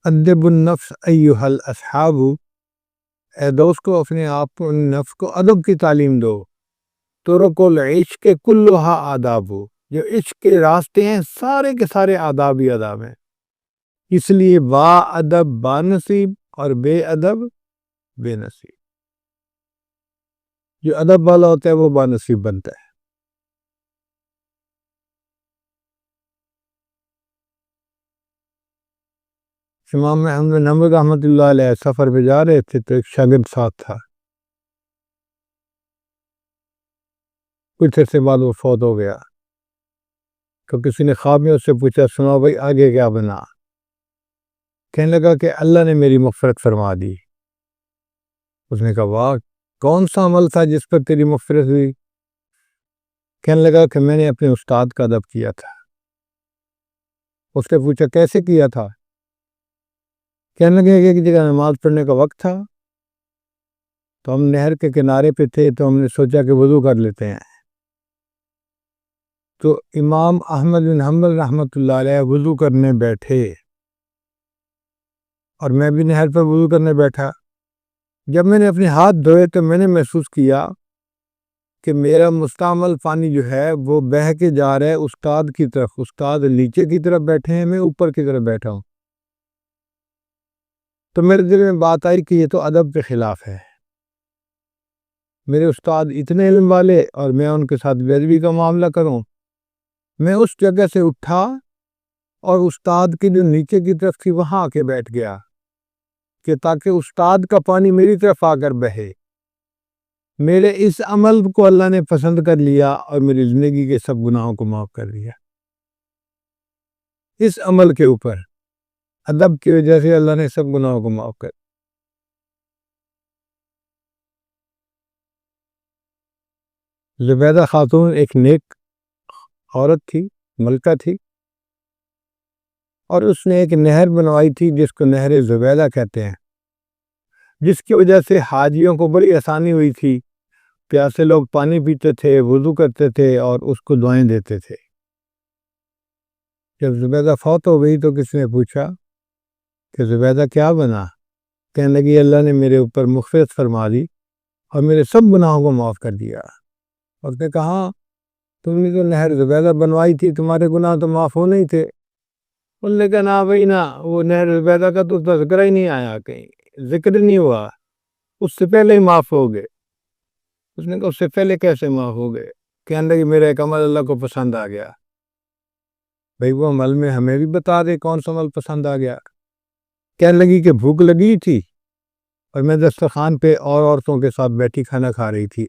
ادب النفس ایھا الاصحاب، اے دوستو اپنے آپ کو نفس کو ادب کی تعلیم دو۔ طرق العشق کلھا آداب، جو عشق کے راستے ہیں سارے کے سارے آداب ہی آداب ہیں۔ اس لیے با ادب با نصیب اور بے ادب بے نصیب۔ جو ادب والا ہوتا ہے وہ با نصیب بنتا ہے۔ امام احمد بن حنبل رحمۃ اللہ علیہ سفر پہ جا رہے تھے تو ایک شاگرد ساتھ تھا۔ کچھ عرصے بعد وہ فوت ہو گیا تو کسی نے خواب میں اس سے پوچھا، سناؤ بھائی آگے کیا بنا؟ کہنے لگا کہ اللہ نے میری مغفرت فرما دی۔ اس نے کہا واہ، کون سا عمل تھا جس پر تیری مغفرت ہوئی؟ کہنے لگا کہ میں نے اپنے استاد کا ادب کیا تھا۔ اس نے پوچھا کیسے کیا تھا؟ کہنے لگے کہ ایک جگہ نماز پڑھنے کا وقت تھا تو ہم نہر کے کنارے پہ تھے تو ہم نے سوچا کہ وضو کر لیتے ہیں۔ تو امام احمد بن حنبل رحمۃ اللہ علیہ وضو کرنے بیٹھے اور میں بھی نہر پر وضو کرنے بیٹھا۔ جب میں نے اپنے ہاتھ دھوئے تو میں نے محسوس کیا کہ میرا مستعمل پانی جو ہے وہ بہہ کے جا رہا ہے استاد کی طرف۔ استاد نیچے کی طرف بیٹھے ہیں، میں اوپر کی طرف بیٹھا ہوں۔ تو میرے دل میں بات آئی کہ یہ تو ادب کے خلاف ہے۔ میرے استاد اتنے علم والے اور میں ان کے ساتھ بے ادبی کا معاملہ کروں۔ میں اس جگہ سے اٹھا اور استاد کی جو نیچے کی طرف تھی وہاں آ کے بیٹھ گیا کہ تاکہ استاد کا پانی میری طرف آ کر بہے۔ میرے اس عمل کو اللہ نے پسند کر لیا اور میری زندگی کے سب گناہوں کو معاف کر دیا۔ اس عمل کے اوپر ادب کی وجہ سے اللہ نے سب گناہوں کو معاف کر دیا۔ زبیدہ خاتون ایک نیک عورت تھی، ملکہ تھی، اور اس نے ایک نہر بنوائی تھی جس کو نہر زبیدہ کہتے ہیں، جس کی وجہ سے حاجیوں کو بڑی آسانی ہوئی تھی۔ پیاسے لوگ پانی پیتے تھے، وضو کرتے تھے اور اس کو دعائیں دیتے تھے۔ جب زبیدہ فوت ہو گئی تو کسی نے پوچھا کہ زبیدہ کیا بنا؟ کہنے لگی اللہ نے میرے اوپر مغفرت فرما دی اور میرے سب گناہوں کو معاف کر دیا۔ اس نے کہا تم نے تو نہر زبیدہ بنوائی تھی، تمہارے گناہ تو معاف ہو نہیں تھے؟ انہوں نے کہا نا بھائی نا، وہ نہر زبیدہ کا تو تذکرہ ہی نہیں آیا، کہیں ذکر نہیں ہوا، اس سے پہلے ہی معاف ہو گئے۔ اس نے کہا اس سے پہلے کیسے معاف ہو گئے؟ کہنے لگے میرا ایک عمل اللہ کو پسند آ گیا۔ بھئی وہ عمل میں ہمیں بھی بتا دے کون سا عمل پسند آ گیا۔ کہنے لگی کہ بھوک لگی تھی اور میں دسترخوان پہ اور عورتوں کے ساتھ بیٹھی کھانا کھا رہی تھی۔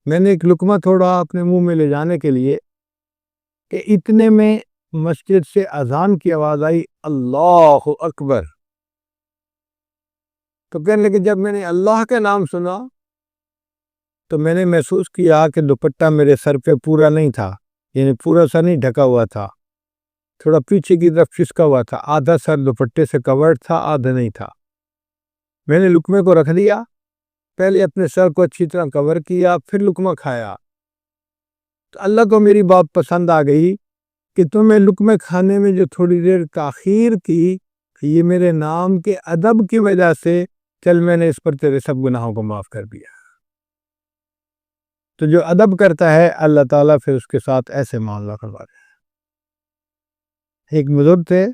میں نے ایک لقمہ تھوڑا اپنے منہ میں لے جانے کے لیے کہ اتنے میں مسجد سے اذان کی آواز آئی، اللہ اکبر۔ تو کہنے لگے جب میں نے اللہ کا نام سنا تو میں نے محسوس کیا کہ دوپٹہ میرے سر پہ پورا نہیں تھا، یعنی پورا سر نہیں ڈھکا ہوا تھا، تھوڑا پیچھے کی طرف کھسکا ہوا تھا، آدھا سر دوپٹے سے کورڈ تھا، آدھا نہیں تھا۔ میں نے لقمے کو رکھ دیا، پہلے اپنے سر کو اچھی طرح کور کیا، پھر لقمہ کھایا۔ تو اللہ کو میری بات پسند آ گئی کہ تمہیں لقمے کھانے میں جو تھوڑی دیر تاخیر کی، یہ میرے نام کے ادب کی وجہ سے، چل میں نے اس پر تیرے سب گناہوں کو معاف کر دیا۔ تو جو ادب کرتا ہے اللہ تعالیٰ پھر اس کے ساتھ ایسے معاملہ کرواتا ہے۔ ایک بزرگ تھے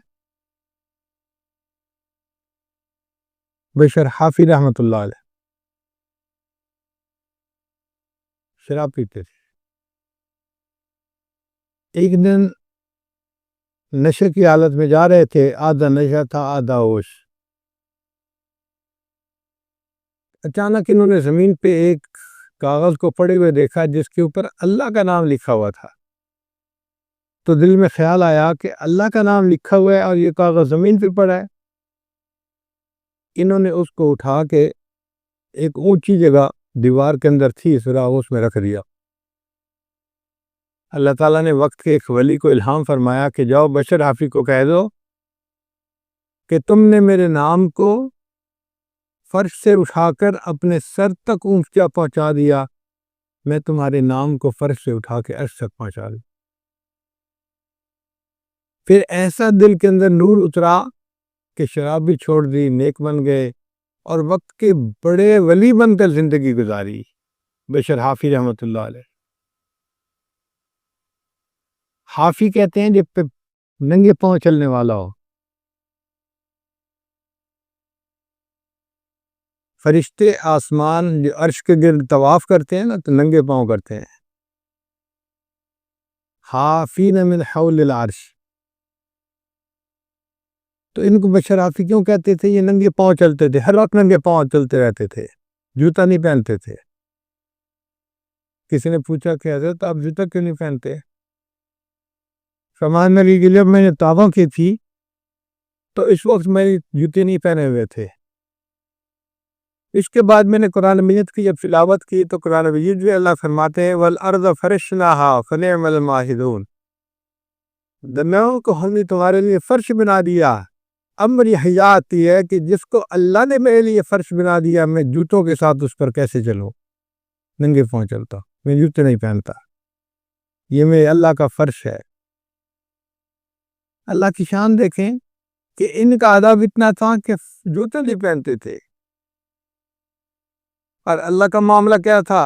بشر حافی رحمۃ اللہ علیہ، شراب پیتے تھے۔ ایک دن نشے کی حالت میں جا رہے تھے، آدھا نشہ تھا آدھا ہوش۔ اچانک انہوں نے زمین پہ ایک کاغذ کو پڑے ہوئے دیکھا جس کے اوپر اللہ کا نام لکھا ہوا تھا۔ تو دل میں خیال آیا کہ اللہ کا نام لکھا ہوا ہے اور یہ کاغذ زمین پہ پڑا ہے۔ انہوں نے اس کو اٹھا کے ایک اونچی جگہ دیوار کے اندر تھی سراغ، اس میں رکھ دیا۔ اللہ تعالیٰ نے وقت کے ایک ولی کو الہام فرمایا کہ جاؤ بشر حافی کو کہہ دو کہ تم نے میرے نام کو فرش سے اٹھا کر اپنے سر تک اونچا پہنچا دیا، میں تمہارے نام کو فرش سے اٹھا کے عرش تک پہنچا دوں۔ پھر ایسا دل کے اندر نور اترا کہ شراب بھی چھوڑ دی، نیک بن گئے اور وقت کے بڑے ولی بن کر زندگی گزاری. بشر حافی رحمۃ اللہ علیہ. حافی کہتے ہیں جب پہ ننگے پاؤں چلنے والا ہو. فرشتے آسمان جو عرش کے گرد طواف کرتے ہیں نا تو ننگے پاؤں کرتے ہیں. حافین من حول العرش. تو ان کو بشر حافی کیوں کہتے تھے؟ یہ ننگے پاؤں چلتے تھے، ہر وقت ننگے پاؤں چلتے رہتے تھے، جوتا نہیں پہنتے تھے. کسی نے پوچھا کہ حضرت آپ جوتا کیوں نہیں پہنتے؟ فرمایا نبی کہ جب میں نے توبہ کی تھی تو اس وقت میں جوتے نہیں پہنے ہوئے تھے. اس کے بعد میں نے قرآن مجید کی جب تلاوت کی تو قرآن مجید میں اللہ فرماتے ہیں وَالْأَرْضَ فَرَشْنَاهَا فَنِعْمَ الْمَاهِدُونَ. زمینوں کو ہم نے تمہارے لیے فرش بنا دیا. اب میری حیات یہ ہے کہ جس کو اللہ نے میرے لیے فرش بنا دیا میں جوتوں کے ساتھ اس پر کیسے چلوں؟ ننگے پاؤں چلتا، میں جوتے نہیں پہنتا. یہ میرے اللہ کا فرش ہے. اللہ کی شان دیکھیں کہ ان کا عذاب اتنا تھا کہ جوتے نہیں پہنتے تھے. اور اللہ کا معاملہ کیا تھا؟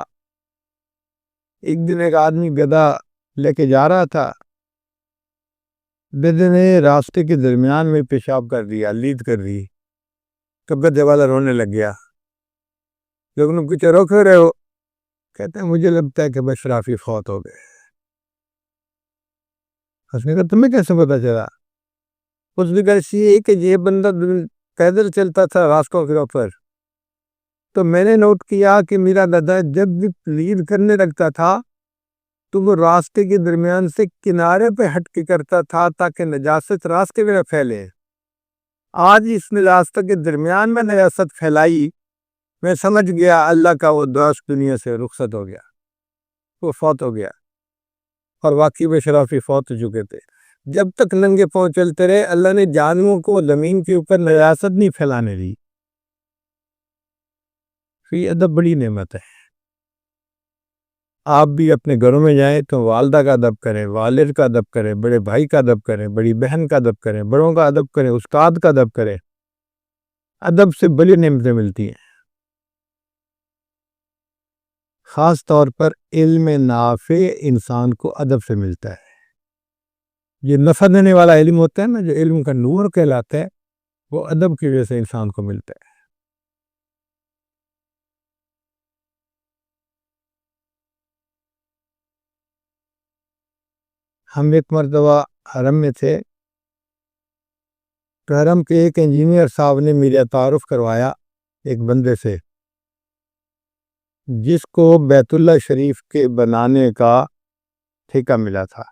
ایک دن ایک آدمی گدھا لے کے جا رہا تھا، گدھے نے راستے کے درمیان میں پیشاب کر دیا، لید کر دی. گدھے والا رونے لگ گیا. لوگوں نے پوچھا رو کیوں رہے ہو؟ کہتے ہیں مجھے لگتا ہے کہ بشر حافی فوت ہو گئے. اس نے کہا تمہیں کیسے پتا چلا؟ اس نے کہا ایسی ہے کہ یہ بندہ پیدل چلتا تھا راستوں کے اوپر، تو میں نے نوٹ کیا کہ میرا گدھا جب بھی لیڈ کرنے لگتا تھا تو وہ راستے کے درمیان سے کنارے پہ ہٹ کے کرتا تھا تاکہ نجاست راستے میں نہ پھیلے. آج اس نے راستے کے درمیان میں نجاست پھیلائی. میں سمجھ گیا اللہ کا وہ دوست دنیا سے رخصت ہو گیا، وہ فوت ہو گیا. اور واقعی بشر حافی فوت ہو چکے تھے. جب تک ننگے پاؤں چلتے رہے اللہ نے جانوروں کو زمین کے اوپر نجاست نہیں پھیلانے دی. یہ ادب بڑی نعمت ہے. آپ بھی اپنے گھروں میں جائیں تو والدہ کا ادب کریں، والد کا ادب کریں، بڑے بھائی کا ادب کریں، بڑی بہن کا ادب کریں، بڑوں کا ادب کریں، استاد کا ادب کریں. ادب سے بڑی نعمتیں ملتی ہیں. خاص طور پر علم نافع انسان کو ادب سے ملتا ہے. یہ نفع دینے والا علم ہوتا ہے نا، جو علم کا نور کہلاتا ہے، وہ ادب کی وجہ سے انسان کو ملتا ہے. ہم ایک مرتبہ حرم میں تھے. حرم کے ایک انجینئر صاحب نے میرا تعارف کروایا ایک بندے سے جس کو بیت اللہ شریف کے بنانے کا ٹھیکہ ملا تھا.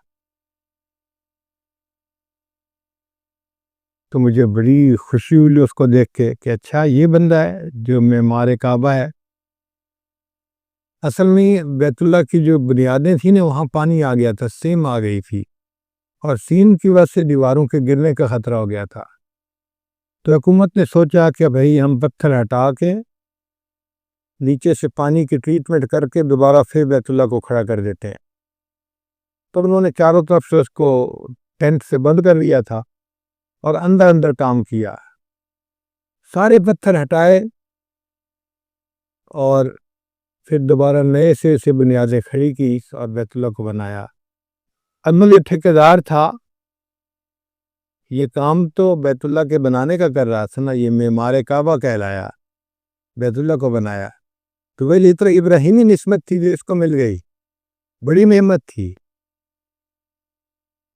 تو مجھے بڑی خوشی ہوئی اس کو دیکھ کے کہ اچھا یہ بندہ ہے جو معمار کعبہ ہے. اصل میں بیت اللہ کی جو بنیادیں تھیں نا وہاں پانی آ گیا تھا، سیم آ گئی تھی اور سین کی وجہ سے دیواروں کے گرنے کا خطرہ ہو گیا تھا. تو حکومت نے سوچا کہ بھئی ہم پتھر ہٹا کے نیچے سے پانی کی ٹریٹمنٹ کر کے دوبارہ پھر بیت اللہ کو کھڑا کر دیتے ہیں. تو انہوں نے چاروں طرف سے اس کو ٹینٹ سے بند کر دیا تھا اور اندر اندر کام کیا. سارے پتھر ہٹائے اور پھر دوبارہ نئے سے بنیادیں کھڑی کی اور بیت اللہ کو بنایا. عمل یہ ٹھیکیدار تھا، یہ کام تو بیت اللہ کے بنانے کا کر رہا تھا نا، یہ معمار کعبہ کہلایا، بیت اللہ کو بنایا. تو وہ تو ابراہیمی نسبت تھی جو اس کو مل گئی، بڑی نعمت تھی.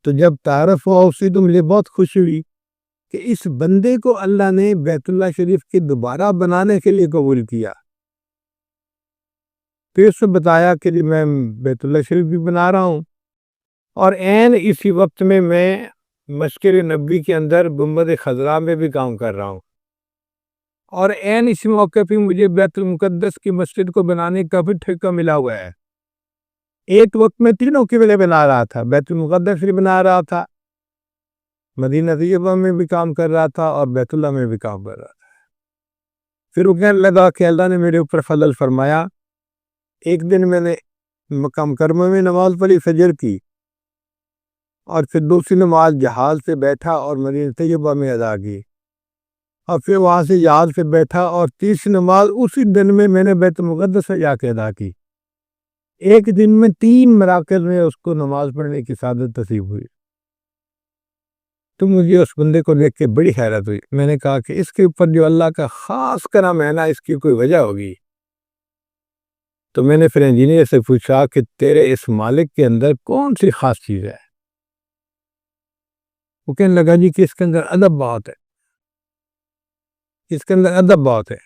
تو جب تعارف ہوا اسی تو مجھے بہت خوشی ہوئی کہ اس بندے کو اللہ نے بیت اللہ شریف کی دوبارہ بنانے کے لیے قبول کیا. پھر اس سے بتایا کہ میں بیت اللہ شریف بھی بنا رہا ہوں اور عین اسی وقت میں مسجد نبوی کے اندر گنبد خضرا میں بھی کام کر رہا ہوں اور عین اسی موقع پہ مجھے بیت المقدس کی مسجد کو بنانے کا بھی ٹھیکہ ملا ہوا ہے. ایک وقت میں تینوں قبلے بنا رہا تھا، بیت المقدس بھی بنا رہا تھا، مدینہ طیبہ میں بھی کام کر رہا تھا اور بیت اللہ میں بھی کام کر رہا تھا. پھر وہ کہنے لگا کہ اللہ نے میرے اوپر فضل فرمایا. ایک دن میں نے مقام کرم میں نماز پڑھی فجر کی اور پھر دوسری نماز جہاز سے بیٹھا اور مدینہ طیبہ میں ادا کی، اور پھر وہاں سے جہاز سے بیٹھا اور تیسری نماز اسی دن میں نے بیت المقدس سے جا کے ادا کی۔ ایک دن میں 3 مراکز میں اس کو نماز پڑھنے کی سعادت نصیب ہوئی۔ تو مجھے اس بندے کو دیکھ کے بڑی حیرت ہوئی۔ میں نے کہا کہ اس کے اوپر جو اللہ کا خاص کرم ہے نا، اس کی کوئی وجہ ہوگی۔ تو میں نے پھر انجینئر سے پوچھا کہ تیرے اس مالک کے اندر کون سی خاص چیز ہے؟ وہ کہنے لگا جی کہ اس کے اندر ادب بہت ہے، اس کے اندر ادب بہت ہے۔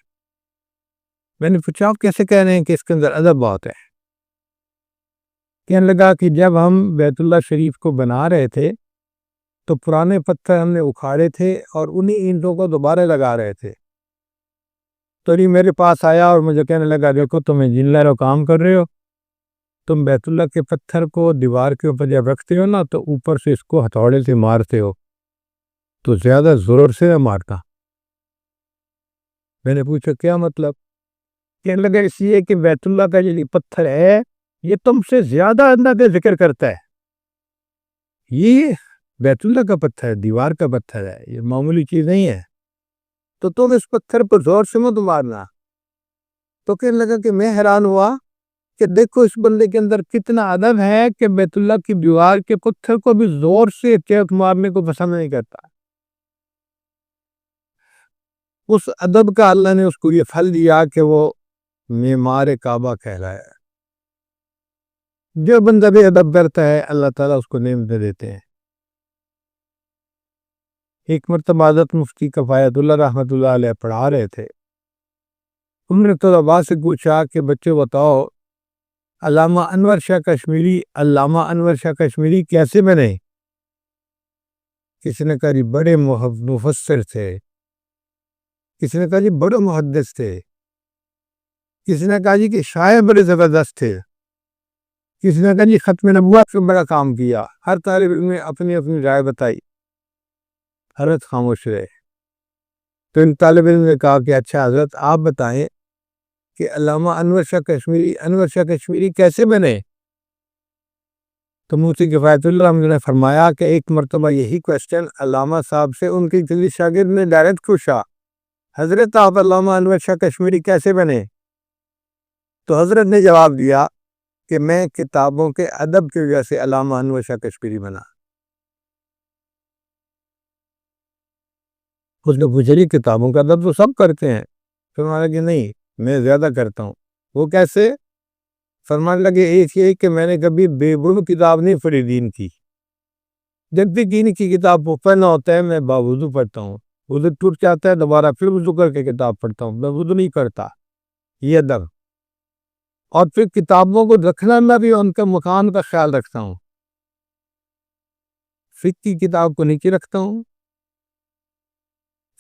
میں نے پوچھا آپ کیسے کہہ رہے ہیں کہ اس کے اندر ادب بہت ہے؟ کہنے لگا کہ جب ہم بیت اللہ شریف کو بنا رہے تھے تو پرانے پتھر ہم نے اکھاڑے تھے اور انہی اینٹوں کو دوبارہ لگا رہے تھے۔ تو یہ میرے پاس آیا اور مجھے کہنے لگا دیکھو تم انجینئر ہو، کام کر رہے ہو، تم بیت اللہ کے پتھر کو دیوار کے اوپر جب رکھتے ہو نا تو اوپر سے اس کو ہتھوڑے سے مارتے ہو، تو زیادہ زور سے نہ مارتا۔ میں نے پوچھا کیا مطلب؟ کہنے لگا اس لیے کہ بیت اللہ کا جو پتھر ہے یہ تم سے زیادہ اللہ کا ذکر کرتا ہے۔ یہ بیت اللہ کا پتھر ہے، دیوار کا پتھر ہے، یہ معمولی چیز نہیں ہے، تو تم اس پتھر پر زور سے مت مارنا۔ تو کہنے لگا کہ میں حیران ہوا کہ دیکھو اس بندے کے اندر کتنا ادب ہے کہ بیت اللہ کی دیوار کے پتھر کو بھی زور سے چیخ مارنے کو پسند نہیں کرتا۔ اس ادب کا اللہ نے اس کو یہ پھل دیا کہ وہ معمار کعبہ کہلایا۔ جو بندہ بھی ادب کرتا ہے اللہ تعالیٰ اس کو نعمتیں دیتے ہیں۔ ایک مرتبہ حضرت مفتی کفایت اللہ رحمۃ اللہ علیہ پڑھا رہے تھے، انہوں نے طلباء سے پوچھا کہ بچے بتاؤ علامہ انور شاہ کشمیری کیسے بنے؟ کسی نے کہا جی بڑے مفسر تھے، کسی نے کہا جی بڑے محدث تھے، کسی نے کہا جی کہ شاعر بڑے زبردست تھے، کسی نے کہا جی ختم نبوت سے بڑا کام کیا۔ ہر طالب علم نے اپنی اپنی رائے بتائی، حضرت خاموش رہے۔ تو ان طالب علم نے کہا کہ اچھا حضرت آپ بتائیں کہ علامہ انور شاہ کشمیری کیسے بنے؟ تو مفتی کفایت اللہ نے فرمایا کہ ایک مرتبہ یہی کوشچن علامہ صاحب سے ان کی کسی شاگرد نے ڈائریکٹ پوچھا، حضرت آپ علامہ انور شاہ کشمیری کیسے بنے؟ تو حضرت نے جواب دیا کہ میں کتابوں کے ادب کی وجہ سے علامہ انور شاہ کشمیری بنا۔ اس نے پوچھا جی کتابوں کا ادب تو سب کرتے ہیں؟ فرمایا کہ نہیں میں زیادہ کرتا ہوں۔ وہ کیسے؟ فرمانے لگے ایک یہ کہ میں نے کبھی بے بن کتاب نہیں پڑھی دین کی، جب بھی دین کی کتاب کو پڑھنا ہوتا ہے میں باوضو پڑھتا ہوں، وضو ٹوٹ جاتا ہے دوبارہ پھر وضو کر کے کتاب پڑھتا ہوں، میں وضو نہیں کرتا، یہ ادب۔ اور پھر کتابوں کو رکھنا میں بھی ان کے مکان کا خیال رکھتا ہوں، فقہ کی کتاب کو نیچے رکھتا ہوں،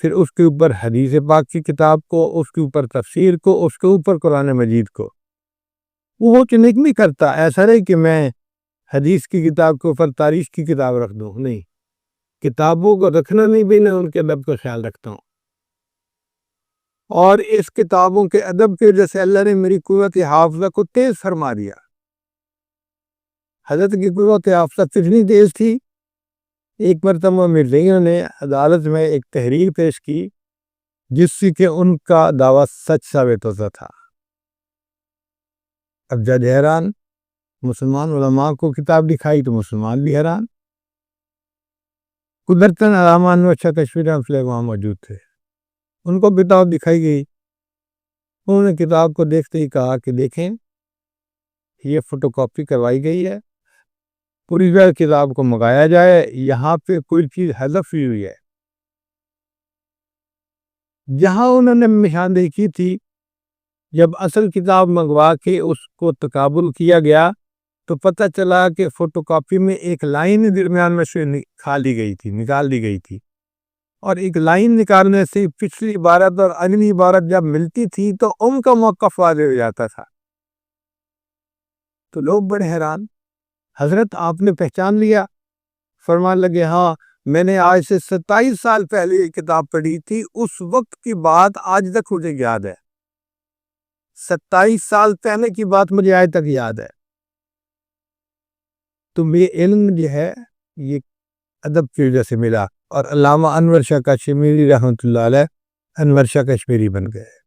پھر اس کے اوپر حدیث پاک کی کتاب کو، اس کے اوپر تفسیر کو، اس کے اوپر قرآن مجید کو۔ وہ چنک نہیں کرتا، ایسا نہیں کہ میں حدیث کی کتاب کے اوپر تاریخ کی کتاب رکھ دوں، نہیں، کتابوں کو رکھنا نہیں بھی، میں ان کے ادب کا خیال رکھتا ہوں۔ اور اس کتابوں کے ادب کی وجہ سے اللہ نے میری قوت حافظہ کو تیز فرما دیا۔ حضرت کی قوت حافظہ کتنی تیز تھی، ایک مرتبہ مرزائیوں نے عدالت میں ایک تحریر پیش کی جس سے کہ ان کا دعویٰ سچ ثابت ہوتا تھا۔ اب جج حیران، مسلمان علماء کو کتاب دکھائی تو مسلمان بھی حیران۔ قدرتاً علامہ انور شاہ کشمیری رحمۃ اللہ وہاں موجود تھے، ان کو کتاب دکھائی گئی، انہوں نے کتاب کو دیکھتے ہی کہا کہ دیکھیں یہ فوٹو کاپی کروائی گئی ہے، پوری طرح کتاب کو منگایا جائے، یہاں پہ کوئی چیز حذف ہوئی ہے۔ جہاں انہوں نے نشاندہی کی تھی، جب اصل کتاب منگوا کے اس کو تقابل کیا گیا تو پتہ چلا کہ فوٹو کاپی میں ایک لائن درمیان میں سے نکال دی گئی تھی، اور ایک لائن نکالنے سے پچھلی عبارت اور اگلی عبارت جب ملتی تھی تو ان کا موقف واضح ہو جاتا تھا۔ تو لوگ بڑے حیران، حضرت آپ نے پہچان لیا؟ فرمان لگے ہاں میں نے آج سے 27 سال پہلے یہ کتاب پڑھی تھی، اس وقت کی بات آج تک مجھے یاد ہے، 27 سال پہلے کی بات مجھے آج تک یاد ہے۔ تو یہ علم جو ہے یہ ادب کی وجہ سے ملا، اور علامہ انور شاہ کشمیری رحمۃ اللہ علیہ انور شاہ کشمیری بن گئے۔